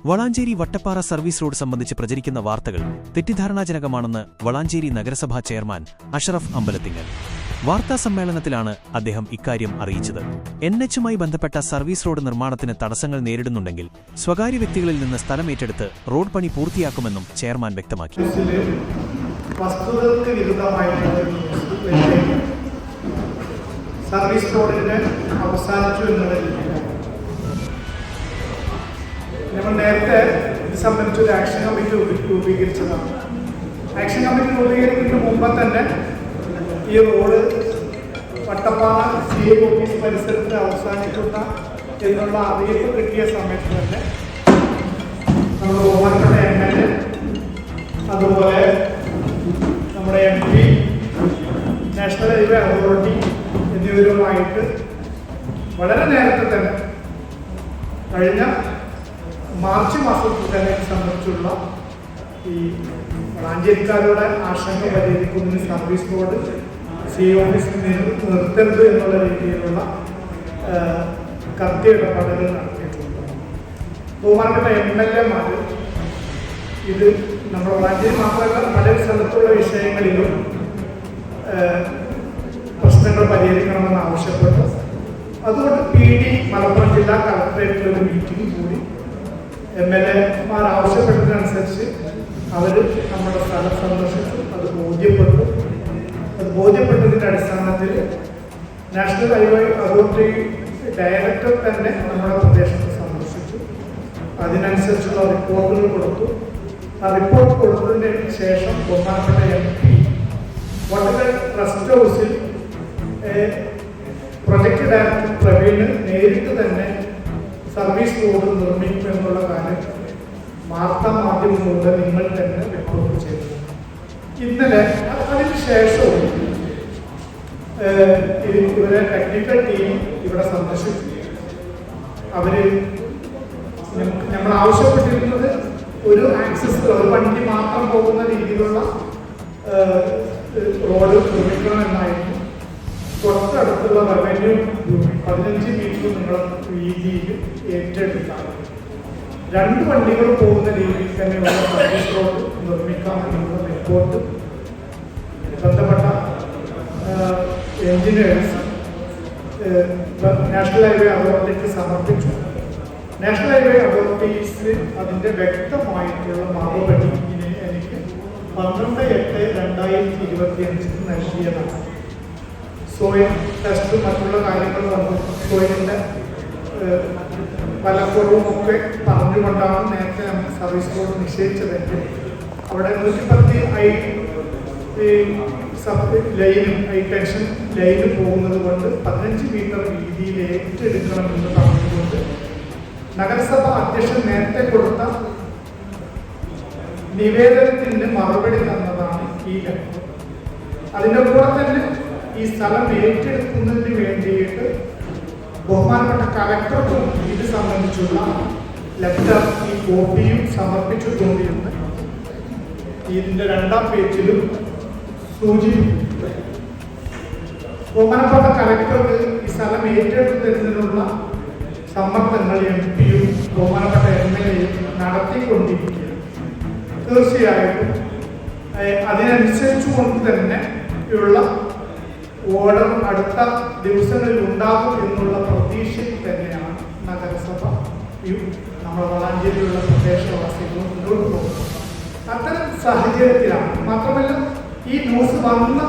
Valanchery Vattappara service road സംബന്ധിച്ച് പ്രചരിക്കുന്ന വാർത്തകൾ തെറ്റിദ്ധാരണാജനകമാണെന്ന് വളാഞ്ചേരി നഗരസഭാ ചെയർമാൻ അഷറഫ് അമ്പലത്തിങ്ങൽ വാർത്താസമ്മേളനത്തിലാണ് അദ്ദേഹം ഇക്കാര്യം അറിയിച്ചത്. എൻഎച്ചുമായി ബന്ധപ്പെട്ട സർവീസ് റോഡ് നിർമ്മാണത്തിന് തടസ്സങ്ങൾ നേരിടുന്നുണ്ടെങ്കിൽ സ്വകാര്യ വ്യക്തികളിൽ നിന്ന് സ്ഥലമേറ്റെടുത്ത് റോഡ് പണി പൂർത്തിയാക്കുമെന്നും ചെയർമാൻ വ്യക്തമാക്കി. സർവീസ് റോഡിന് അവസാനിച്ചു എന്നുള്ളത് നമ്മൾ നേരത്തെ ഇത് സംബന്ധിച്ച് ഒരു ആക്ഷൻ കമ്മിറ്റി രൂപീകരിച്ചതാണ്. ആക്ഷൻ കമ്മിറ്റി രൂപീകരിക്കുന്നതിന് മുമ്പ് തന്നെ ഈ റോഡ് വട്ടപ്പാറ CA ഓഫീസ് പരിസരത്ത് അവസാനിക്കുന്ന എന്നുള്ള അറിയിപ്പ് കിട്ടിയ സമയത്ത് തന്നെ നമ്മൾ ബഹുമാനപ്പെട്ട MLA അതുപോലെ നമ്മുടെ MP, നാഷണൽ ഹൈവേ അതോറിറ്റി എന്നിവരുമായിട്ട് വളരെ നേരത്തെ തന്നെ കഴിഞ്ഞ മാർച്ച് മാസത്തിൽ തന്നെ സംബന്ധിച്ചുള്ള ഈ വളാഞ്ചേരിക്കാരുടെ ആശങ്ക പരിഹരിക്കുന്നതിന് സർവീസ് റോഡ് CA ഓഫീസിൽ നിർത്തരുത് എന്നുള്ള രീതിയിലുള്ള കത്തി ഇടപാടുകൾ നടത്തിയിട്ടുണ്ട്. ബഹുമാനപ്പെട്ട MLA ഇത് നമ്മുടെ വളാഞ്ചേരി മാത്രമല്ല പല സ്ഥലത്തുള്ള വിഷയങ്ങളിലും പ്രശ്നങ്ങൾ പരിഹരിക്കണമെന്ന് ആവശ്യപ്പെട്ടു. അതുകൊണ്ട് PD മലപ്പുറം ജില്ലാ കളക്ടറേറ്റിലൊരു മീറ്റിംഗ് കൂടി MLA ആവശ്യപ്പെട്ടതിനനുസരിച്ച് അവർ നമ്മുടെ സ്ഥലം സന്ദർശിച്ചു. അത് ബോധ്യപ്പെട്ടതിൻ്റെ അടിസ്ഥാനത്തിൽ നാഷണൽ ഹൈവേ അതോറിറ്റി ഡയറക്ടർ തന്നെ നമ്മുടെ പ്രദേശത്ത് സന്ദർശിച്ചു. അതിനനുസരിച്ചുള്ള റിപ്പോർട്ടുകൾ കൊടുത്തു. ആ റിപ്പോർട്ട് കൊടുത്തതിന് ശേഷം ബഹുമാനപ്പെട്ട MP വട്ടക്കൽ റെസ്റ്റ് ഹൗസിൽ പ്രൊജക്ട് ഡയറക്ടർ പ്രവീണ് നേരിട്ട് തന്നെ സർവീസ് റോഡ് നിർമ്മിക്കുമെന്നുള്ള കാര്യം വാർത്താമാധ്യമങ്ങളിലൂടെ നിങ്ങൾ തന്നെ റിപ്പോർട്ട് ചെയ്തു. ഇന്നലെ അതിന് ശേഷവും ഇവരെ ടെക്നിക്കൽ ടീം ഇവിടെ സന്ദർശിച്ചു. നമ്മൾ ആവശ്യപ്പെട്ടിരുന്നത് ഒരു ആക്സസ് ഒരു വണ്ടി മാത്രം പോകുന്ന രീതിയിലുള്ള റോഡ് നിർമ്മിക്കണമെന്നായിരുന്നു. തൊട്ടടുത്തുള്ള റവന്യൂ 15 മീറ്റർ നിങ്ങൾ വീതിയിൽ ഏറ്റെടുത്താണ് 2 വണ്ടികൾ പോകുന്ന രീതിയിൽ തന്നെയുള്ള സർവീസ് റോഡ് നിർമ്മിക്കാമെന്നുള്ള റിപ്പോർട്ട് ബന്ധപ്പെട്ട എഞ്ചിനീയേഴ്സ് നാഷണൽ ഹൈവേ അതോറിറ്റിക്ക് സമർപ്പിച്ചു. നാഷണൽ ഹൈവേ അതോറിറ്റീസ് അതിൻ്റെ വ്യക്തമായിട്ടുള്ള മറുപടി എനിക്ക് 12/8/2025 നൽകിയതാണ്. സോയിൽ ടെസ്റ്റ് മറ്റുള്ള കാര്യങ്ങൾ വന്നു. സോയിലിൻ്റെ പലപ്പോഴും ഒക്കെ പറഞ്ഞുകൊണ്ടാണ് നേരത്തെ നമ്മൾ സർവീസ് റോഡ് നിശ്ചയിച്ചതെങ്കിൽ അവിടെ 110 ലൈനും ടെൻഷൻ ലൈന് പോകുന്നത് കൊണ്ട് 15 മീറ്റർ വീതിയിൽ ഏറ്റെടുക്കണമെന്ന് പറഞ്ഞുകൊണ്ട് നഗരസഭ അധ്യക്ഷൻ നേരത്തെ കൊടുത്ത നിവേദനത്തിന് മറുപടി തന്നതാണ് ഈ ഘട്ടം. അതിൻ്റെ കൂടെ തന്നെ ഈ സ്ഥലം ഏറ്റെടുക്കുന്നതിന് വേണ്ടിയിട്ട് ബഹുമാനപ്പെട്ട കളക്ടർക്കും ഇത് സംബന്ധിച്ചുള്ള ലെറ്റർ ഈ കോപ്പിയും സമർപ്പിച്ചിട്ടുണ്ടെന്ന് ഇതിൻ്റെ 2ാം പേജിലും സൂചിപ്പിക്കുന്നു. ബഹുമാനപ്പെട്ട കളക്ടർക്ക് ഈ സ്ഥലം ഏറ്റെടുക്കുന്നതിനുള്ള സമ്മർദ്ദങ്ങൾ MPയും ബഹുമാനപ്പെട്ട MLAയും നടത്തിക്കൊണ്ടിരിക്കുകയാണ്. തീർച്ചയായിട്ടും അതിനനുസരിച്ചുകൊണ്ട് തന്നെ ഉള്ള ഓർഡർ അടുത്ത ദിവസങ്ങളിൽ ഉണ്ടാകും എന്നുള്ള പ്രതീക്ഷയിൽ തന്നെയാണ് നഗരസഭയും നമ്മുടെ വളാഞ്ചേരിയിലുള്ള പ്രദേശവാസികളും മുന്നോട്ട് പോകുന്നത്. അത്തരം സാഹചര്യത്തിലാണ് മാത്രമല്ല ഈ ന്യൂസ് വന്ന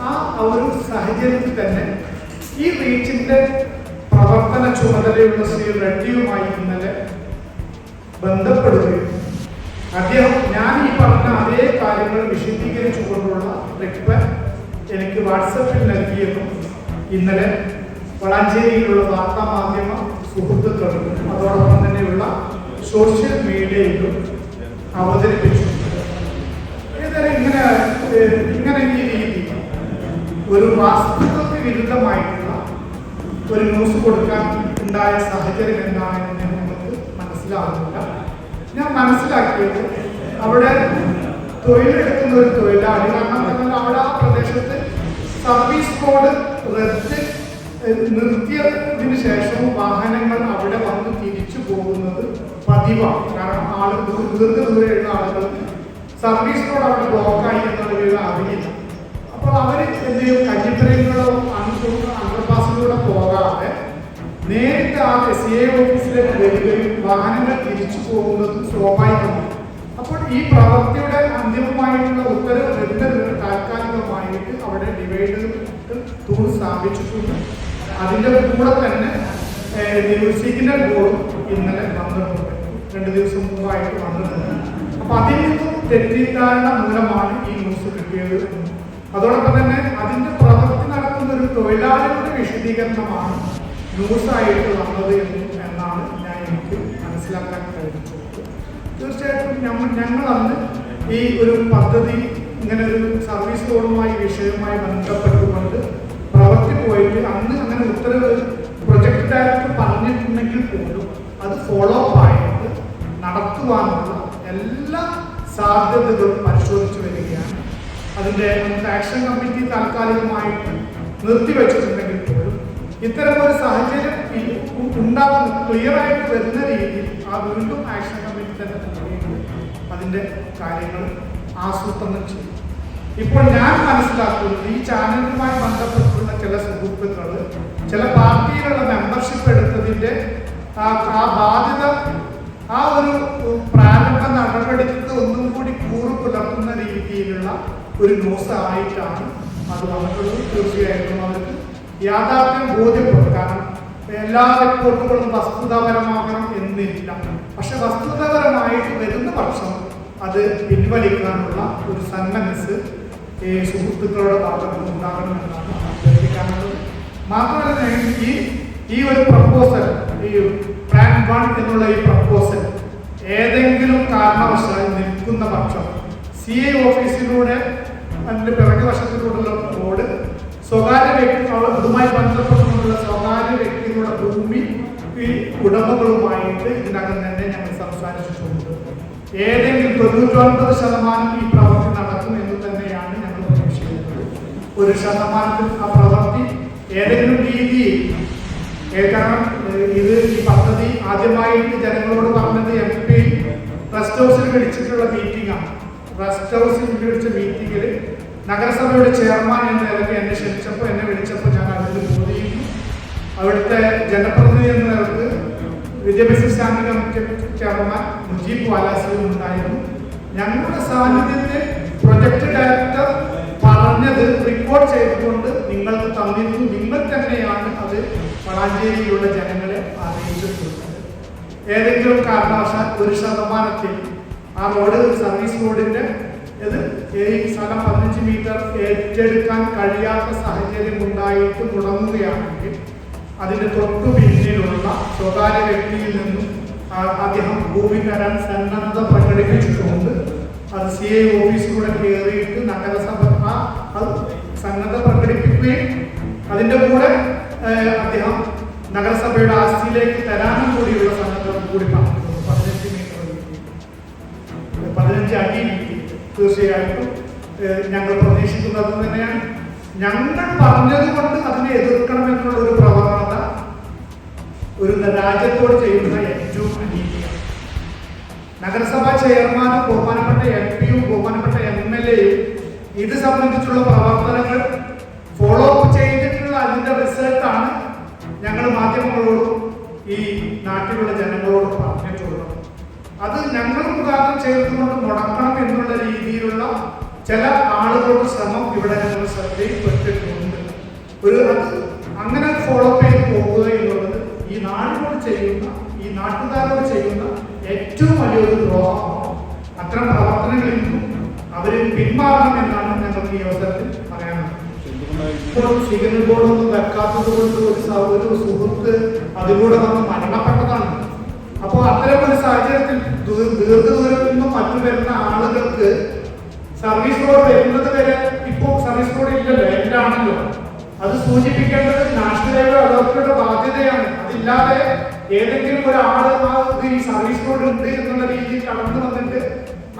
ആ ഒരു സാഹചര്യത്തിൽ തന്നെ ഈ റീച്ചിൻ്റെ പ്രവർത്തന ചുമതലയുള്ള ശ്രീ റെഡ്ഡിയുമായി ഇന്നലെ ബന്ധപ്പെടുകയും അദ്ദേഹം ഞാൻ ഈ പറഞ്ഞ അതേ കാര്യങ്ങൾ വിശദീകരിച്ചുകൊണ്ടുള്ള റിപ്ലൈ എനിക്ക് വാട്സപ്പിൽ നൽകിയതും ഇന്നലെ വളാഞ്ചേരിയിലുള്ള വാർത്താമാധ്യമ സുഹൃത്തുക്കളും അതോടൊപ്പം തന്നെയുള്ള സോഷ്യൽ മീഡിയയിലും അവതരിപ്പിച്ചു. ഇങ്ങനെ ഈ രീതി ഒരു വാസ്തവത്തിന് വിരുദ്ധമായിട്ടുള്ള ഒരു ന്യൂസ് കൊടുക്കാൻ ഉണ്ടായ സാഹചര്യം എന്താണെന്ന് നമുക്ക് മനസ്സിലാകുന്നില്ല. ഞാൻ മനസ്സിലാക്കിയത് അവിടെ തൊഴിലെടുക്കുന്ന ഒരു തൊഴിലാളി കാരണം അവിടെ ആ പ്രദേശത്ത് സർവീസ് റോഡ് നിർത്തിയതിനു ശേഷവും വാഹനങ്ങൾ അവിടെ വന്ന് തിരിച്ചു പോകുന്നത് പതിവാണ്. കാരണം ആളുകൾ ദൂരെയുള്ള ആളുകൾക്ക് സർവീസ് റോഡ് അവിടെ ബ്ലോക്കായി എന്നുള്ള അറിയില്ല. അപ്പോൾ അവർ എന്ത് ചെയ്യും, കഞ്ഞിപ്പരയിലൂടെ അണ്ടർപാസിലൂടെ പോകാതെ നേരിട്ട് ആ SCA ഓഫീസിലേക്ക് വരികയും വാഹനങ്ങൾ തിരിച്ചു പോകുന്നതും സ്വാഭാവികമാണ്. അപ്പോൾ ഈ പ്രവൃത്തിയുടെ അന്തിമമായിട്ടുള്ള ഉത്തരവ് വരുന്നതിന് താൽക്കാലികമായിട്ട് അവിടെ ഡിവൈഡറുകൾ തൂണ് സ്ഥാപിച്ചിട്ടുണ്ട്. അതിൻ്റെ കൂടെ തന്നെ സിഗ്നൽ ബോർഡും ഇന്നലെ വന്നിട്ടുണ്ട്, 2 ദിവസം മുമ്പായിട്ട് വന്നിട്ടുണ്ട്. അപ്പോൾ അതിൽ നിന്നും തെറ്റിദ്ധാരണ മൂലമാണ് ഈ ന്യൂസ് കിട്ടിയത്. അതോടൊപ്പം തന്നെ അതിൻ്റെ പ്രവൃത്തി നടത്തുന്ന ഒരു തൊഴിലാളികളുടെ വിശദീകരണമാണ് ന്യൂസായിട്ട് വന്നത് എന്നാണ് എനിക്ക് മനസ്സിലാക്കാൻ കഴിഞ്ഞത്. തീർച്ചയായിട്ടും ഞങ്ങൾ അന്ന് ഈ ഒരു പദ്ധതി ഇങ്ങനെ ഒരു സർവീസ് റോഡുമായി വിഷയവുമായി ബന്ധപ്പെട്ടുകൊണ്ട് പ്രവൃത്തി പോയിട്ട് അന്ന് അങ്ങനെ ഉത്തരവ് പ്രൊജക്ട് ഡയറക്ടർ പറഞ്ഞിട്ടുണ്ടെങ്കിൽ പോലും അത് ഫോളോ അപ്പ് ആയിട്ട് നടത്തുവാനുള്ള എല്ലാ സാധ്യതകളും പരിശോധിച്ചു വരികയാണ്. അതിൻ്റെ നമുക്ക് ആക്ഷൻ കമ്മിറ്റി താൽക്കാലികമായിട്ട് നിർത്തിവെച്ചിട്ടുണ്ടെങ്കിൽ പോലും ഇത്തരമൊരു സാഹചര്യം ഉണ്ടാകുന്ന ക്ലിയറായിട്ട് വരുന്ന രീതിയിൽ ആ വീണ്ടും ആക്ഷൻ കമ്മിറ്റി തന്നെ അതിൻ്റെ കാര്യങ്ങൾ ആസൂത്രണം ചെയ്യും. ഇപ്പോൾ ഞാൻ മനസ്സിലാക്കുന്നത് ഈ ചാനലുമായി ബന്ധപ്പെട്ടുള്ള ചില സുഹൃത്തുക്കൾ ചില പാർട്ടിയിലുള്ള മെമ്പർഷിപ്പ് എടുത്തതിൻ്റെ ആ ബാധ്യത, ആ ഒരു പ്രാരംഭ നടപടിക്ക് ഒന്നും കൂടി കൂറ് പുലർത്തുന്ന രീതിയിലുള്ള ഒരു ന്യൂസ് ആയിട്ടാണ് അത് വന്നിട്ടുള്ളത്. തീർച്ചയായിട്ടും അവർക്ക് യാഥാർത്ഥ്യം ബോധ്യപ്പെടും. കാരണം എല്ലാ റിപ്പോർട്ടുകളും വസ്തുതാപരമാകണം എന്നില്ല. പക്ഷെ വസ്തുതാപരമായിട്ട് വരുന്ന പക്ഷം അത് പിൻവലിക്കാനുള്ള ഒരു സന്മനസ് സുഹൃത്തുക്കളുടെ ഭാഗത്ത് ഉണ്ടാകണമെന്നാണ് അഭ്യർത്ഥിക്കാനുള്ളത്. മാത്രമല്ല ഈ ഒരു പ്രപ്പോസൽ, ഈ പ്ലാൻ 1 എന്നുള്ള ഈ പ്രപ്പോസൽ ഏതെങ്കിലും കാരണവശാൽ നിൽക്കുന്ന പക്ഷം CA ഓഫീസിലൂടെ അതിൻ്റെ പിറകുവശത്തിലൂടെയുള്ള റോഡ് സ്വകാര്യ വ്യക്തി, അതുമായി ബന്ധപ്പെട്ടുകൊണ്ടുള്ള സ്വകാര്യ വ്യക്തികളുടെ ഭൂമി ഈ ഉടമകളുമായിട്ട് ഇതിനകം തന്നെ ഞങ്ങൾ സംസാരിച്ചിട്ടുണ്ട്. ഏതെങ്കിലും 99% ഈ പ്രവൃത്തി നടക്കും എന്ന് തന്നെയാണ് ഞങ്ങൾ പ്രതീക്ഷിക്കുന്നത്. 1% ആ പ്രവൃത്തി ഏതെങ്കിലും രീതിയിൽ, കാരണം ഈ പദ്ധതി ആദ്യമായിട്ട് ജനങ്ങളോട് പറഞ്ഞത് MP റെസ്റ്റ് ഹൗസിൽ വിളിച്ചിട്ടുള്ള മീറ്റിംഗാണ്. റെസ്റ്റ് ഹൗസിൽ വിളിച്ച മീറ്റിംഗിൽ നഗരസഭയുടെ ചെയർമാൻ എന്ന നിലയ്ക്ക് എന്നെ ക്ഷണിച്ചപ്പോൾ, എന്നെ വിളിച്ചപ്പോൾ ഞാൻ അതിൽ ബോധിക്കുന്നു. അവിടുത്തെ ജനപ്രതിനിധി എന്ന നിലക്ക് വിദ്യാഭ്യാസ സ്റ്റാൻഡിംഗ് കമ്മിറ്റി ചെയർമാൻ മുജീബ് വാലാസിയും ഉണ്ടായിരുന്നു. ഞങ്ങളുടെ സാന്നിധ്യത്തിൽ പ്രൊജക്ട് ഡയറക്ടർ പറഞ്ഞത് റെക്കോർഡ് ചെയ്തുകൊണ്ട് നിങ്ങൾക്ക് തന്നിരുന്നു. നിങ്ങൾ തന്നെയാണ് അത് വളാഞ്ചേരിയിലുള്ള ജനങ്ങളെ അറിയിച്ചിട്ടുള്ളത്. ഏതെങ്കിലും കാരണവശാൽ 1% ആ റോഡ് സർവീസ് റോഡിന്റെ ഈ സ്ഥലം 15 മീറ്റർ ഏറ്റെടുക്കാൻ കഴിയാത്ത സാഹചര്യം ഉണ്ടായിട്ട് മുടങ്ങുകയാണെങ്കിൽ അതിന്റെ തൊട്ടു പിന്നിലുള്ള സ്വകാര്യ വ്യക്തിയിൽ നിന്നും അദ്ദേഹം ഭൂമി തരാൻ സന്നദ്ധത പ്രകടിപ്പിച്ചിട്ടുണ്ട്. അത് CA ഓഫീസിലൂടെ കയറിയിട്ട് നഗരസഭ അത് സന്നദ്ധത പ്രകടിപ്പിക്കുകയും അതിന്റെ കൂടെ അദ്ദേഹം നഗരസഭയുടെ ആസ്തിയിലേക്ക് തരാനും കൂടിയുള്ള സന്നദ്ധത കൂടി പറഞ്ഞിട്ടുണ്ട്. 15 മീറ്റർ 15 അടി. തീർച്ചയായിട്ടും ഞങ്ങൾ പ്രതീക്ഷിക്കുന്നത് തന്നെയാണ്. ഞങ്ങൾ പറഞ്ഞത് കൊണ്ട് അതിനെ എതിർക്കണമെന്നുള്ള ഒരു പ്രവണത ഒരു രാജ്യത്തോട് ചെയ്യുന്ന ഏറ്റവും അനീതിയാണ്. നഗരസഭാ ചെയർമാനും ബഹുമാനപ്പെട്ട MP-യും ബഹുമാനപ്പെട്ട MLA-യും ഇത് സംബന്ധിച്ചുള്ള പ്രവർത്തനങ്ങൾ ഫോളോ അപ്പ് ചെയ്തിട്ടുള്ള അതിന്റെ റിസൾട്ടാണ് ഞങ്ങൾ മാധ്യമങ്ങളോടും ഈ നാട്ടിലുള്ള ജനങ്ങളോടും പറഞ്ഞിട്ടുള്ളത്. അത് ഞങ്ങൾ മുഖാന്തരം ചേർത്തുകൊണ്ട് മുടക്കണം എന്നുള്ള രീതിയിലുള്ള ചില ആളുകളുടെ ശ്രമം ഇവിടെ ഞങ്ങൾ ശ്രദ്ധയിൽപ്പെട്ടിട്ടുണ്ട്. അത് അങ്ങനെ ഫോളോ അപ്പ് ചെയ്ത് പോകുക എന്നുള്ളത് ഈ നാടിനോട് ചെയ്യുന്ന, ഈ നാട്ടുകാരോട് ചെയ്യുന്ന ഏറ്റവും വലിയൊരു ദ്രോഹമാണ്. അത്തരം പ്രവർത്തനങ്ങളിൽ നിന്നും അവർ പിന്മാറണം എന്നാണ് ഞങ്ങൾക്ക് ഈ അവസരത്തിൽ പറയാനുള്ളത്. ഇപ്പോൾ സിഗ്നൽ ബോർഡൊന്നും വെക്കാത്തത് കൊണ്ട് ഒരു സുഹൃത്ത് അതിലൂടെ വന്ന് മരണപ്പെട്ടതാണ്. അപ്പോൾ അത്തരം ഒരു സാഹചര്യത്തിൽ ദീർഘദൂരത്തിൽ നിന്നും മറ്റു വരുന്ന ആളുകൾക്ക് സർവീസ് റോഡ് വരുന്നത് വരെ ഇപ്പോൾ സർവീസ് റോഡ് ഇല്ലല്ലോ, എന്താണല്ലോ അത് സൂചിപ്പിക്കേണ്ടത് നാഷണൽ ഹൈവേ അതോറിറ്റിയുടെ ബാധ്യതയാണ്. അതില്ലാതെ ഏതെങ്കിലും ഒരാൾ ഈ സർവീസ് റോഡ് ഉണ്ട് എന്നുള്ള രീതിയിൽ കടന്നു വന്നിട്ട്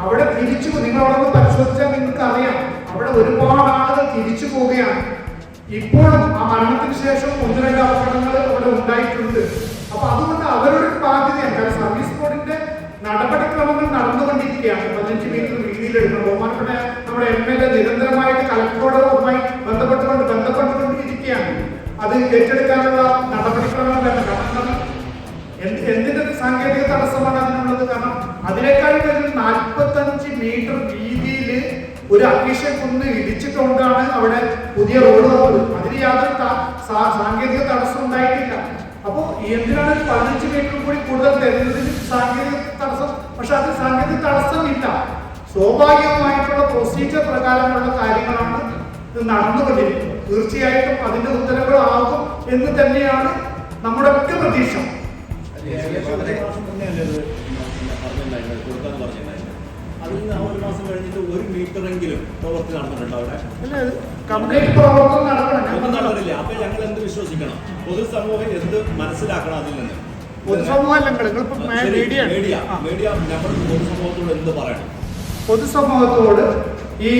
അവിടെ തിരിച്ചു, നിങ്ങൾ അവിടെ നിന്ന് പരിശോധിച്ചാൽ നിങ്ങൾക്ക് അറിയാം, അവിടെ ഒരുപാട് ആളുകൾ തിരിച്ചു പോവുകയാണ്. ഇപ്പോഴും ആ മരണത്തിന് ശേഷം 1-2 അപകടങ്ങൾ അവിടെ ഉണ്ടായിട്ടുണ്ട്. അപ്പൊ അതുകൊണ്ട് അവരുടെ ബാധ്യതയാണ്. കാരണം സർവീസ് റോഡിന്റെ ബഹുമാനപ്പെട്ട നമ്മുടെ MLA നിരന്തരമായിട്ട് കളക്ടറോടുമായി ബന്ധപ്പെട്ടുകൊണ്ടിരിക്കുകയാണ്. അത് ഏറ്റെടുക്കാനുള്ള നടപടിക്രമങ്ങൾ തന്നെ. കാരണം എന്തിന്റെ സാങ്കേതിക തടസ്സമാണ് അതിനുള്ളത്? കാരണം അതിനേക്കാൾ വലിയ 45 മീറ്റർ വീതിയിൽ ഒരു അഗ്നിഷൻ കുന്ന് ഇടിച്ചിട്ടുകൊണ്ടാണ് അവിടെ പുതിയ റോഡ് വന്നത്. അതിന് യാതൊരു സാങ്കേതിക തടസ്സം ഉണ്ടായിട്ടില്ല. അപ്പോ എന്തിനാണ് 15 മീറ്റർ കൂടി കൂടുതൽ തരുന്നതിന് സാങ്കേതിക തടസ്സം? പക്ഷെ അത് സാങ്കേതിക തടസ്സമില്ല. സ്വാഭാവികമായിട്ടുള്ള പ്രൊസീജിയർ പ്രകാരമുള്ള കാര്യങ്ങളാണ് ഇത് നടന്നുകൊണ്ടിരിക്കുന്നത്. തീർച്ചയായിട്ടും അതിന്റെ ഉത്തരവുകളാകും എന്ന് തന്നെയാണ് നമ്മുടെ ഒക്കെ പ്രതീക്ഷ. കംപ്ലീറ്റ് പ്രവർത്തനം നടക്കണം. അപ്പൊ ഞങ്ങൾ എന്ത് വിശ്വസിക്കണം? പൊതുസമൂഹം എന്ത് മനസ്സിലാക്കണം അതിൽ നിന്ന്? പൊതുസമൂഹത്തോട് എന്ത് പറയണം? പൊതുസമൂഹത്തോട് ഈ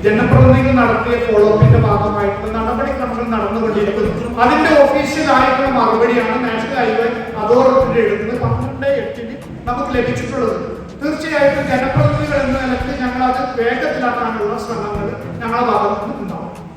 ജനപ്രതിനിധികൾ നടത്തിയ ഫോളോഅപ്പിന്റെ ഭാഗമായിട്ടുള്ള നടപടിക്രമങ്ങൾ നടന്നുകൊണ്ടിരിക്കുന്നു. അതിന്റെ ഒഫീഷ്യൽ ആയിട്ടുള്ള മറുപടിയാണ് നാഷണൽ ഹൈവേ അതോറിറ്റിയുടെ എടുത്ത് 12/8 നമുക്ക് ലഭിച്ചിട്ടുള്ളത്. തീർച്ചയായിട്ടും ജനപ്രതിനിധികൾ എന്ന നിലയ്ക്ക് ഞങ്ങൾ അത് വേഗത്തിലാക്കാനുള്ള ശ്രമങ്ങൾ ഞങ്ങളുടെ ഭാഗത്തുനിന്ന് ഉണ്ടാവും.